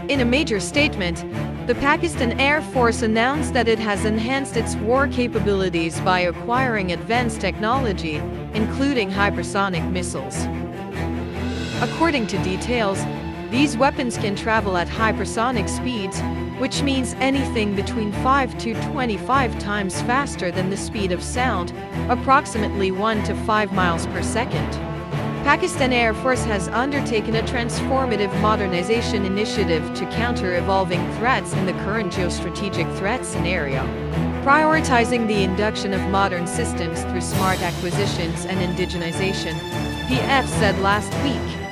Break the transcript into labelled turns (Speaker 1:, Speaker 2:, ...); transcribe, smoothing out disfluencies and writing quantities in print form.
Speaker 1: In a major statement, the Pakistan Air Force announced that it has enhanced its war capabilities by acquiring advanced technology, including hypersonic missiles. According to details, these weapons can travel at hypersonic speeds, which means anything between 5 to 25 times faster than the speed of sound, approximately 1 to 5 miles per second. Pakistan Air Force has undertaken a transformative modernization initiative to counter evolving threats in the current geostrategic threat scenario, prioritizing the induction of modern systems through smart acquisitions and indigenization, PAF said last week.